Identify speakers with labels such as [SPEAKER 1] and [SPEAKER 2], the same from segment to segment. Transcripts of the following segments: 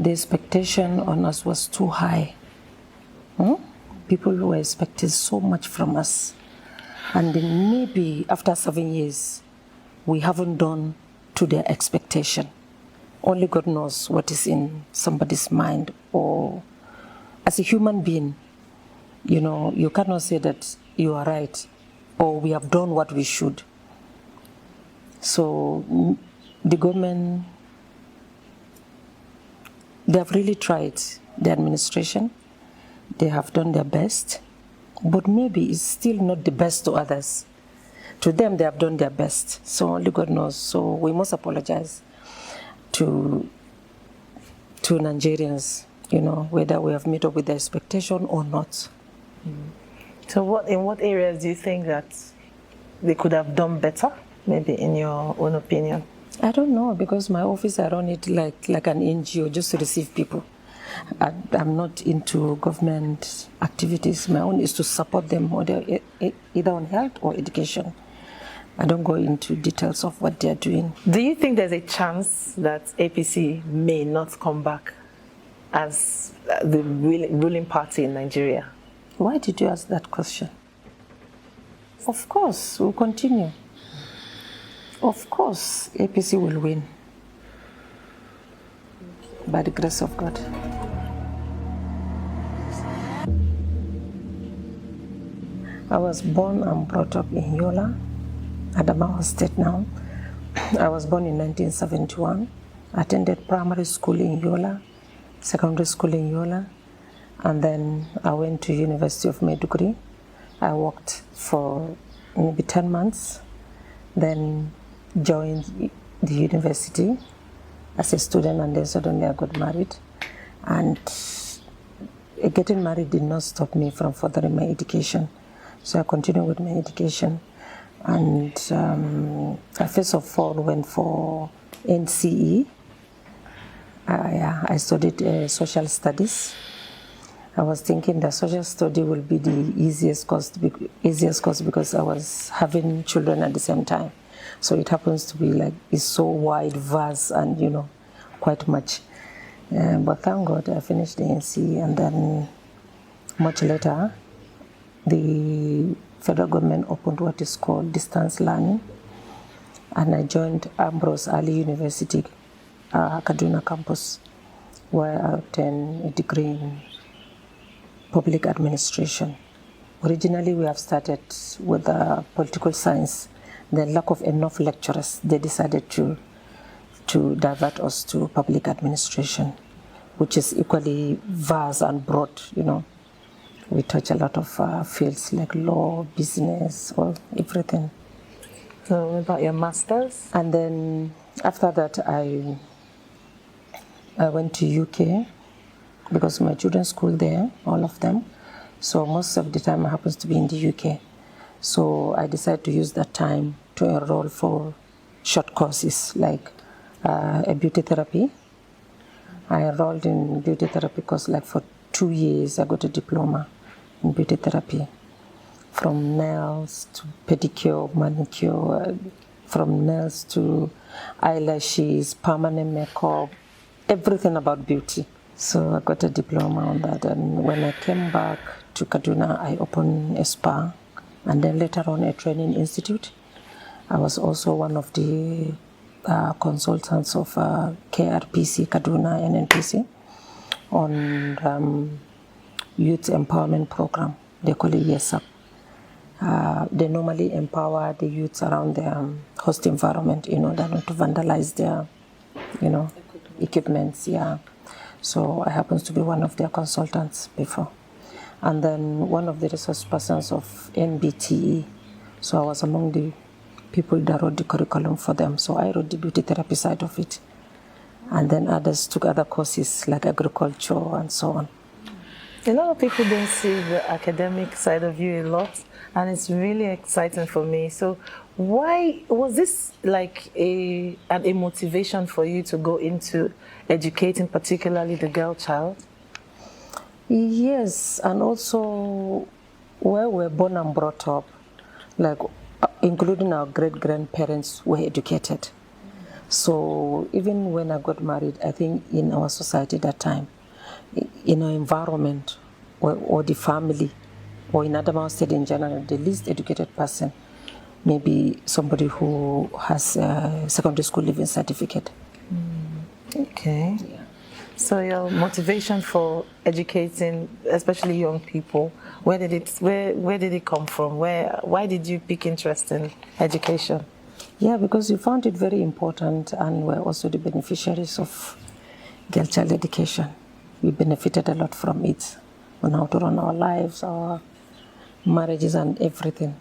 [SPEAKER 1] the expectation on us was too high. People were expecting so much from us. And then maybe after 7 years, we haven't done to their expectation. Only God knows what is in somebody's mind. Or as a human being, you cannot say that you are right or we have done what we should. So the government, they have really tried, the administration. They have done their best, but maybe it's still not the best to others. To them, they have done their best. So only God knows. So we must apologize to Nigerians, whether we have met up with the expectation or not.
[SPEAKER 2] So in what areas do you think that they could have done better, maybe in your own opinion?
[SPEAKER 1] I don't know, because my office, I run it like an NGO, just to receive people. I'm not into government activities. My own is to support them either on health or education. I don't go into details of what they're doing.
[SPEAKER 2] Do you think there's a chance that APC may not come back as the ruling party in Nigeria?
[SPEAKER 1] Why did you ask that question? Of course, we'll continue. Of course, APC will win. By the grace of God. I was born and brought up in Yola, Adamawa State now. I was born in 1971. Attended primary school in Yola, secondary school in Yola, and then I went to University of Maiduguri. I worked for maybe 10 months, then joined the university as a student, and then suddenly I got married. And getting married did not stop me from furthering my education. So I continued with my education. And I first of all went for NCE. I studied social studies. I was thinking that social study will be the easiest course because I was having children at the same time. So it happens to be like, it's so wide, vast, and quite much. But thank God I finished the NCE, and then much later, the federal government opened what is called distance learning, and I joined Ambrose Ali University, Kaduna campus, where I obtained a degree in public administration. Originally, we have started with political science. The lack of enough lecturers, they decided to divert us to public administration, which is equally vast and broad, We touch a lot of fields like law, business, or everything.
[SPEAKER 2] So what about your master's?
[SPEAKER 1] And then after that, I went to UK because my children school there, all of them. So most of the time I happens to be in the UK. So I decided to use that time to enroll for short courses like a beauty therapy. I enrolled in beauty therapy course like for 2 years. I got a diploma in beauty therapy, from nails to pedicure, manicure, from nails to eyelashes, permanent makeup, everything about beauty. So I got a diploma on that, and when I came back to Kaduna, I opened a spa, and then later on a training institute. I was also one of the consultants of KRPC, Kaduna NNPC, on youth empowerment program. They call it YESUP. They normally empower the youth around their host environment in order not to vandalize their, equipments. Yeah. So I happen to be one of their consultants before. And then one of the resource persons of NBTE. So I was among the people that wrote the curriculum for them. So I wrote the beauty therapy side of it. And then others took other courses like agriculture and so on.
[SPEAKER 2] A lot of people don't see the academic side of you a lot, and it's really exciting for me. So why was this like a motivation for you to go into educating, particularly the girl child?
[SPEAKER 1] Yes, and also where we're born and brought up, like including our great-grandparents were educated. So even when I got married, I think in our society that time, in our environment or the family or in Adamawa State in general, the least educated person, maybe somebody who has a secondary school leaving certificate.
[SPEAKER 2] Okay. Yeah. So your motivation for educating, especially young people, where did it come from? Why did you pick interest in education?
[SPEAKER 1] Yeah, because we found it very important, and we're also the beneficiaries of girl child education. We benefited a lot from it on how to run our lives, our marriages, and everything.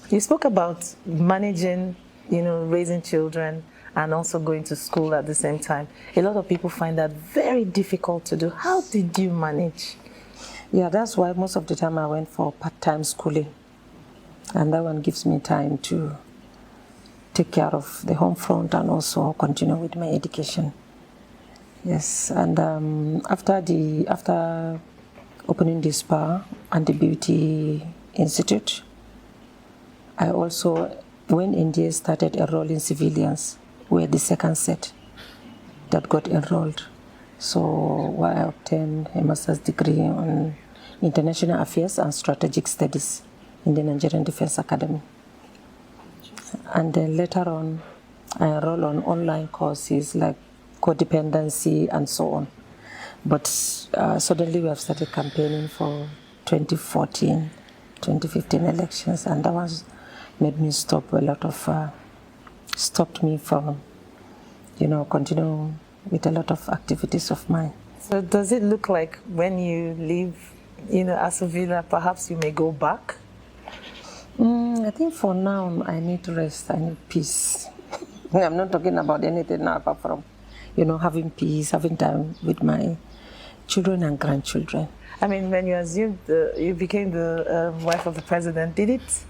[SPEAKER 2] You spoke about managing, raising children and also going to school at the same time. A lot of people find that very difficult to do. How did you manage?
[SPEAKER 1] Yeah, that's why most of the time I went for part-time schooling. And that one gives me time to take care of the home front and also continue with my education. Yes, and after opening the spa and the beauty institute, I also, when India started enrolling civilians, we were the second set that got enrolled. So I obtained a master's degree on international affairs and strategic studies in the Nigerian Defense Academy. And then later on, I enrolled on online courses like codependency and so on. But suddenly we have started campaigning for 2014, 2015 elections, and that was made me stop a lot of, stopped me from, continuing with a lot of activities of mine.
[SPEAKER 2] So does it look like when you leave, Asovila, perhaps you may go back?
[SPEAKER 1] I think for now, I need rest, I need peace. I'm not talking about anything now apart from, having peace, having time with my children and grandchildren.
[SPEAKER 2] I mean, when you became the wife of the president, did it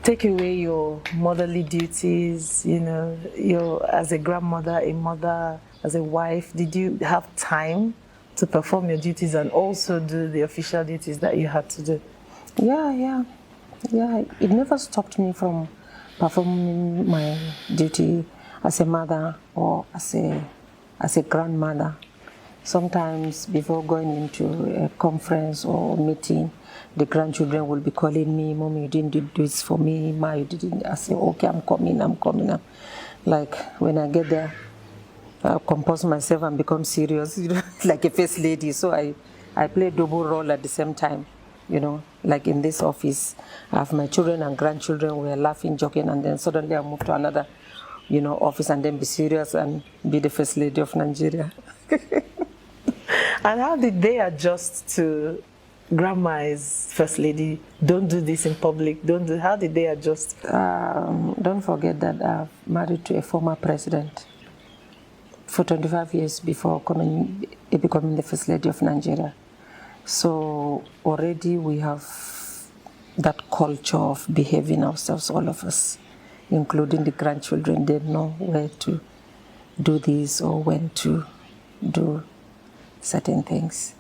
[SPEAKER 2] take away your motherly duties, as a grandmother, a mother, as a wife? Did you have time to perform your duties and also do the official duties that you had to do?
[SPEAKER 1] Yeah. It never stopped me from performing my duty as a mother or as a grandmother. Sometimes before going into a conference or meeting, the grandchildren will be calling me, "Mommy, you didn't do this for me. Ma, you didn't." I say, "Okay, I'm coming. Like when I get there, I compose myself and become serious, like a first lady. So I play a double role at the same time. Like in this office, I have my children and grandchildren. We're laughing, joking, and then suddenly I move to another, office and then be serious and be the first lady of Nigeria.
[SPEAKER 2] And how did they adjust to grandma is first lady? Don't do this in public. How did they adjust?
[SPEAKER 1] Don't forget that I'm married to a former president for 25 years before becoming the first lady of Nigeria. So already we have that culture of behaving ourselves, all of us, including the grandchildren. They know where to do this or when to do certain things.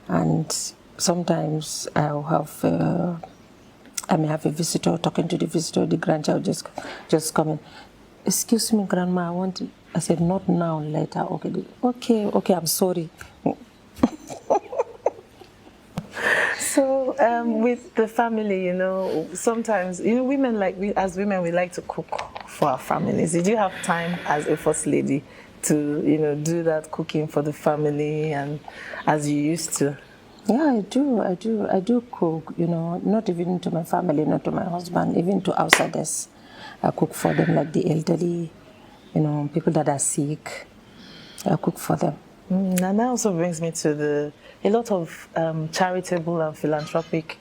[SPEAKER 1] And sometimes I may have a visitor, talking to the visitor, the grandchild just coming. "Excuse me, Grandma, I said, "Not now, later." Okay, I'm sorry.
[SPEAKER 2] So with the family, sometimes, as women, we like to cook for our families. Did you have time as a first lady to, do that cooking for the family and as you used to?
[SPEAKER 1] Yeah, I do cook, not even to my family, not to my husband, even to outsiders. I cook for them, like the elderly, people that are sick. I cook for them.
[SPEAKER 2] And that also brings me to a lot of charitable and philanthropic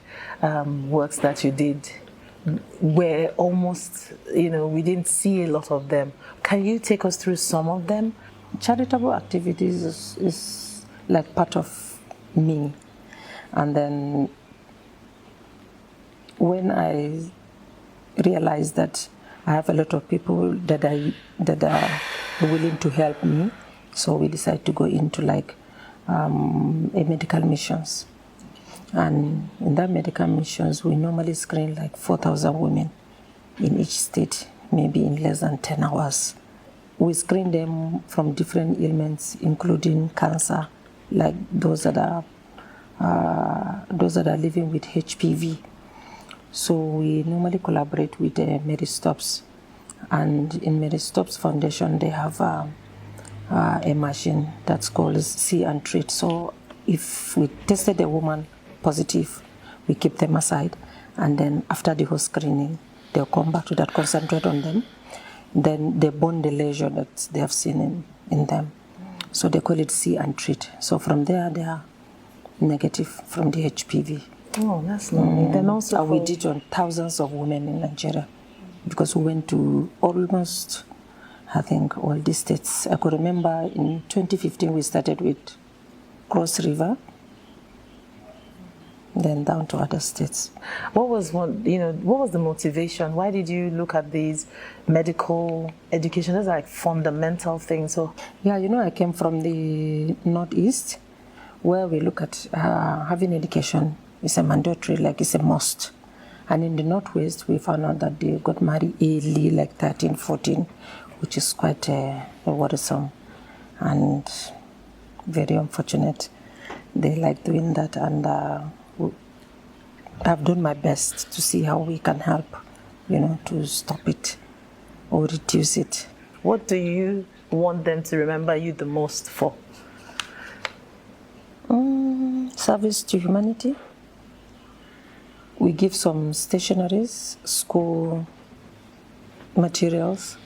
[SPEAKER 2] works that you did where almost, we didn't see a lot of them. Can you take us through some of them?
[SPEAKER 1] Charitable activities is like part of me. And then when I realized that I have a lot of people that are willing to help me, so we decided to go into like a medical missions. And in that medical missions, we normally screen like 4,000 women in each state, maybe in less than 10 hours. we screen them from different ailments, including cancer, like those that are living with HPV. So we normally collaborate with Mary Stopes, and in Mary Stopes Foundation they have a machine that's called See and Treat. So if we tested a woman positive, we keep them aside, and then after the whole screening, they'll come back to that, concentrate on them. Then they burn the lesion that they have seen in them. So they call it See and Treat. So from there, they are negative from the HPV.
[SPEAKER 2] Oh, that's lovely. Then also
[SPEAKER 1] we did on thousands of women in Nigeria, because we went to almost, I think, all the states. I could remember in 2015 we started with Cross River, then down to other states.
[SPEAKER 2] What was the motivation? Why did you look at these medical education? Those are like fundamental things. So
[SPEAKER 1] yeah, I came from the Northeast, where we look at having education is a mandatory, like it's a must. And in the Northwest, we found out that they got married early, like 13, 14, which is quite worrisome and very unfortunate. They like doing that, and I've done my best to see how we can help, to stop it or reduce it.
[SPEAKER 2] What do you want them to remember you the most for?
[SPEAKER 1] Service to humanity. We give some stationaries, school materials,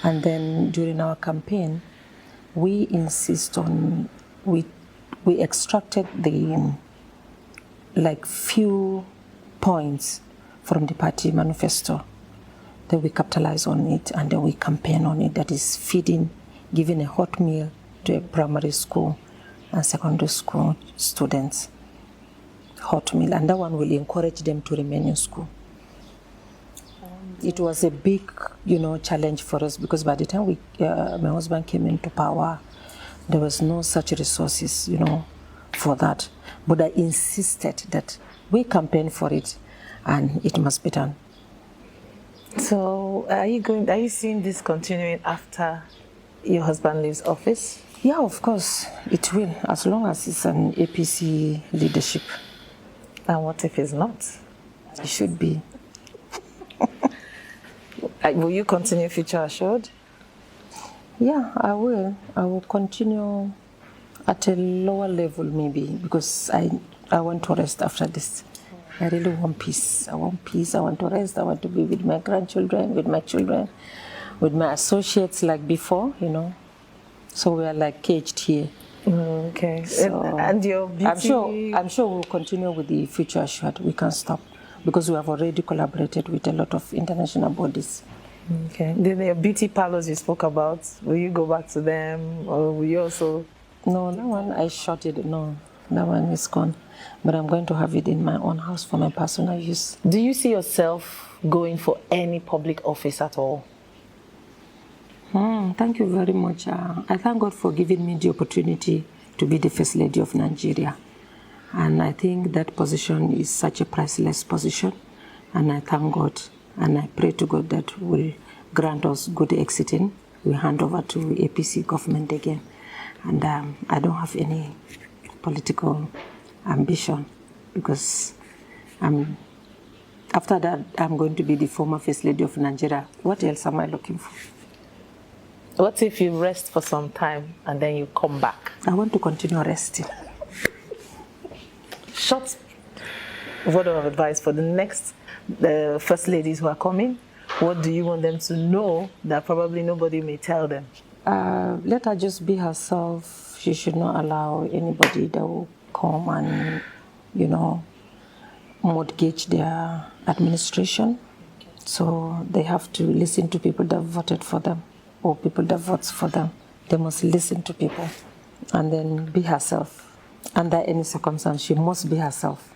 [SPEAKER 1] and then during our campaign, we insist on, we extracted the few points from the party manifesto, then we capitalize on it, and then we campaign on it. That is feeding, giving a hot meal to a primary school and secondary school students. Hot meal, and that one will encourage them to remain in school. It was a big, challenge for us, because by the time my husband came into power, there was no such resources, for that. But I insisted that we campaign for it, and it must be done.
[SPEAKER 2] So, are you seeing this continuing after your husband leaves office?
[SPEAKER 1] Yeah, of course, it will, as long as it's an APC leadership.
[SPEAKER 2] And what if it's not?
[SPEAKER 1] It should be.
[SPEAKER 2] Will you continue Future Assured?
[SPEAKER 1] Yeah, I will. I will continue at a lower level maybe, because I want to rest after this. I really want peace. I want peace. I want to rest. I want to be with my grandchildren, with my children, with my associates like before, So we are like caged here.
[SPEAKER 2] Okay. So, and your beauty...
[SPEAKER 1] I'm sure we'll continue with the Future Assured. We can't stop, because we have already collaborated with a lot of international bodies.
[SPEAKER 2] Okay. Then your beauty parlors you spoke about, will you go back to them, or will you also...
[SPEAKER 1] No, that one I shut it. No, that one is gone. But I'm going to have it in my own house for my personal use.
[SPEAKER 2] Do you see yourself going for any public office at all?
[SPEAKER 1] Thank you very much. I thank God for giving me the opportunity to be the First Lady of Nigeria. And I think that position is such a priceless position. And I thank God, and I pray to God that will grant us good exiting. We hand over to APC government again. And I don't have any political ambition, because after that, I'm going to be the former First Lady of Nigeria. What else am I looking for?
[SPEAKER 2] What if you rest for some time and then you come back?
[SPEAKER 1] I want to continue resting.
[SPEAKER 2] Short word of advice for the next first ladies who are coming. What do you want them to know that probably nobody may tell them?
[SPEAKER 1] Let her just be herself. She should not allow anybody that will come and, mortgage their administration. So they have to listen to people that voted for them, or people that votes for them. They must listen to people and then be herself. Under any circumstance, she must be herself.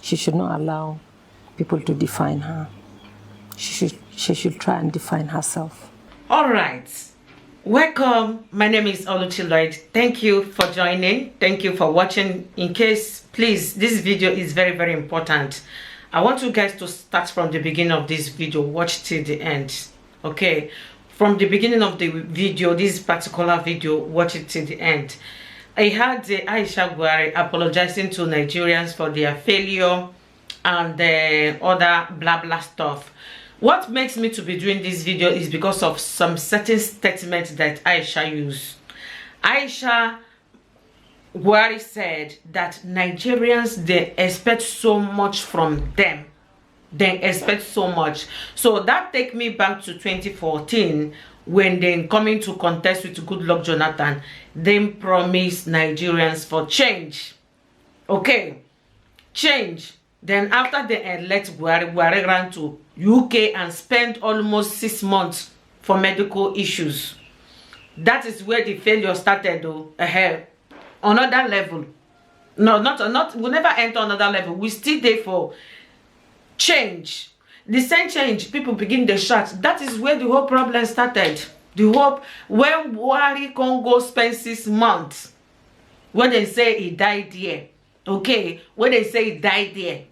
[SPEAKER 1] She should not allow people to define her. She should try and define herself.
[SPEAKER 3] All right. Welcome. My name is Oluchi Lloyd. Thank you for joining. Thank you for watching. In case, please, this video is very, very important. I want you guys to start from the beginning of this video. Watch till the end. Okay. from the beginning of the video, this particular video, watch it till the end. I had Aisha Buhari apologizing to Nigerians for their failure and other blah blah stuff. What makes me to be doing this video is because of some certain statements that Aisha used. Aisha Buhari said that Nigerians, they expect so much from them. They expect so much. So that take me back to 2014 when they coming to contest with Goodluck Jonathan. They promised Nigerians for change. Okay, change. Then after they elect Buhari, Buhari ran to UK and spent almost 6 months for medical issues. That is where the failure started though. Another level. No, not we never enter another level. We still there for change. The same change, people begin to shout. That is where the whole problem started. The hope when Buhari Congo spent 6 months. When they say he died there. Okay, when they say he died there.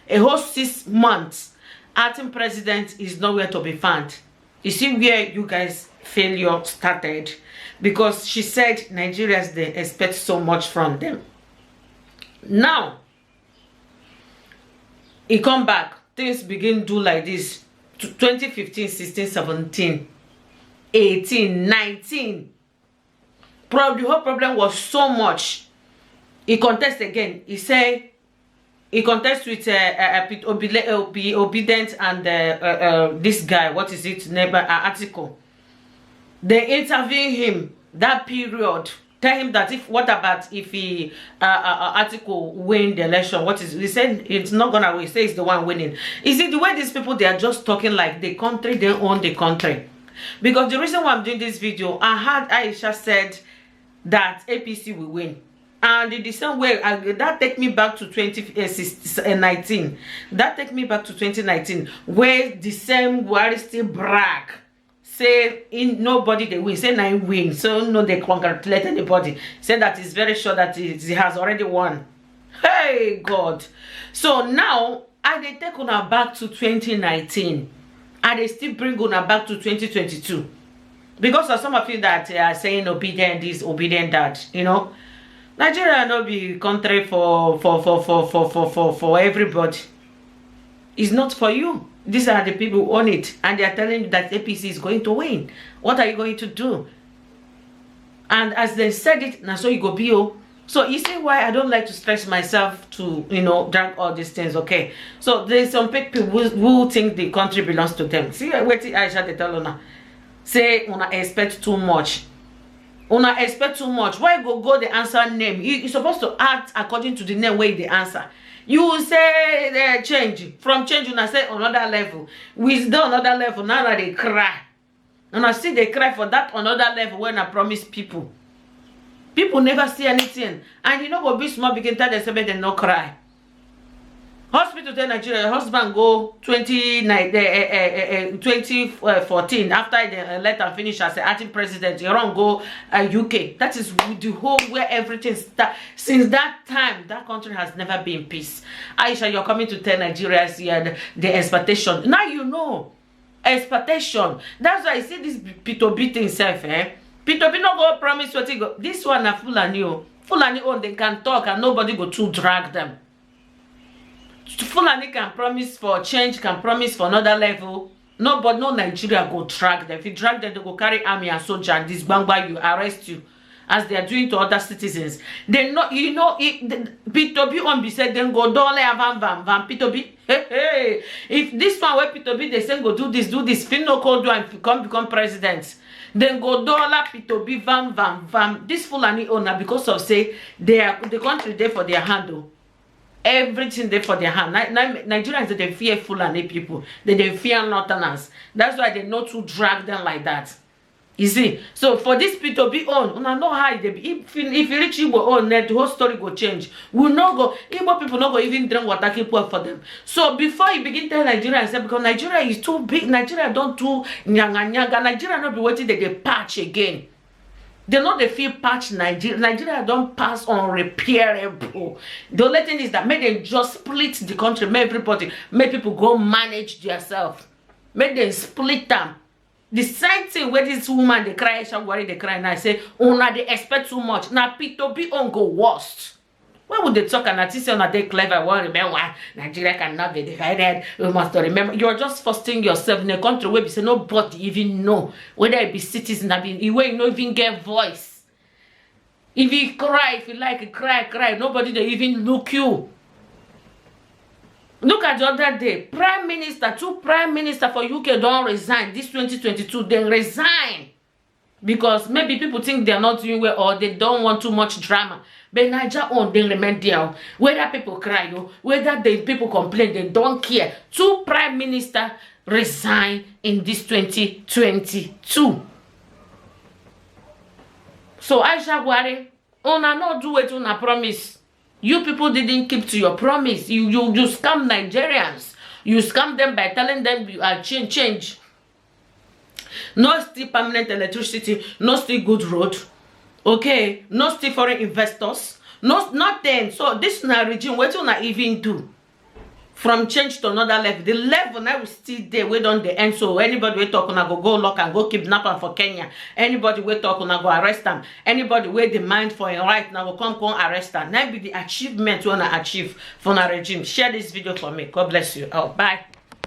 [SPEAKER 3] A whole 6 months. Acting president is nowhere to be found. You see where you guys failure started, because she said Nigerians, they expect so much from them. Now he come back, things begin do like this. 2015, 16, 17, 18, 19. Probably the whole problem was so much. He contest again. He say he contest with Obedient and this guy, what is it, neighbor article. They interview him that period. Tell him that what about if he article win the election? What is he said? It's not gonna win. He says the one winning. Is it the way these people, they are just talking like the country, they own the country? Because the reason why I'm doing this video, I had Aisha said that APC will win. And in the same way, that take me back to 2019. That take me back to 2019, where the same Buhari still brag. Say nobody they win. Say 9 win. So no, they congratulate anybody. Say that it's very sure that he has already won. Hey God. So now I they take on back to 2019. And they still bring on back to 2022. Because of some of you that are saying obedient this, obedient that, you know. Nigeria no be country for everybody. It's not for you. These are the people who own it, and they are telling you that APC is going to win. What are you going to do? And as they said it, now so you go be. So you see why I don't like to stress myself to, you know, drag all these things. Okay. So there's some people who think the country belongs to them. See what Aisha they tell her. Say una expect too much. Una expect too much. Why go the answer name? You're supposed to act according to the name where the answer. You say change. From change, una say another level. We do another level. Now that they cry. And I see they cry for that another level when I promise people. People never see anything. And you know what be small begin tell themselves they no cry. Hospital to Nigeria, your husband go 2014 after the letter finish as the acting president. You run go UK. That is the whole where everything start. Since that time, that country has never been peace. Aisha, you're coming to tell Nigerians here the expectation. Now you know expectation. That's why I see this P2B thing self. P2B no go promise what he go. This one na Fulani. Fulani own they can talk and nobody go to drag them. Fulani can promise for change, can promise for another level. No, but no Nigeria go drag them. If you drag them, they go carry army and soldier and this bangba you arrest you, as they are doing to other citizens. They not, you know, P2B on be said then go dole van P2B. Hey, if this one where P2B they say go do this, fin no call do and become president. Then go dollar P2B van. This Fulani owner because of say they are the country there for their handle. Everything there for their hand. Nigerians, they fear Fulani people. They fear Northerners. That's why they know to drag them like that. You see? So for this P2B own, I know how they be. If you reach Igbo own, the whole story go change. We no go, Igbo people no go even drink water keep work for them. So before you begin tell Nigeria and say, because Nigeria is too big, Nigeria don't do nyaga. Nigeria not be waiting they patch again. They know they feel patch Nigeria. Nigeria don't pass unrepairable. The only thing is that make them just split the country, make everybody, make people go manage themselves. Make them split them. the same thing where this woman they cry, Aisha Buhari they cry, and I say, una they expect too much. Now P2P on go worst. Why would they talk and I say that they clever? Well, remember why Nigeria cannot be divided. We must remember you're just forcing yourself in a country where we say nobody even know whether it be citizen that be where you not even get voice. If you cry, if you like cry, nobody they even look you. Look at the other day, Prime Minister, 2 Prime Minister for UK don't resign. This 2022, they resign. Because maybe people think they are not doing well or they don't want too much drama. But Niger on they remain there. Whether people cry, whether people complain, they don't care. 2 Prime Minister resign in this 2022. So Aisha Buhari, una not do it una promise. You people didn't keep to your promise. You scam Nigerians. You scam them by telling them you are change. No still permanent electricity, no still good road. Okay, no still foreign investors, no nothing. So this na regime, what you not even do? From change to another level. The level now is still there. We don't the end. So anybody we talk on go lock and go kidnap them for Kenya. Anybody we talk on go arrest them. Anybody we demand for a right now will come arrest them. Now be the achievement we wanna achieve from our regime. Share this video for me. God bless you. Oh, bye.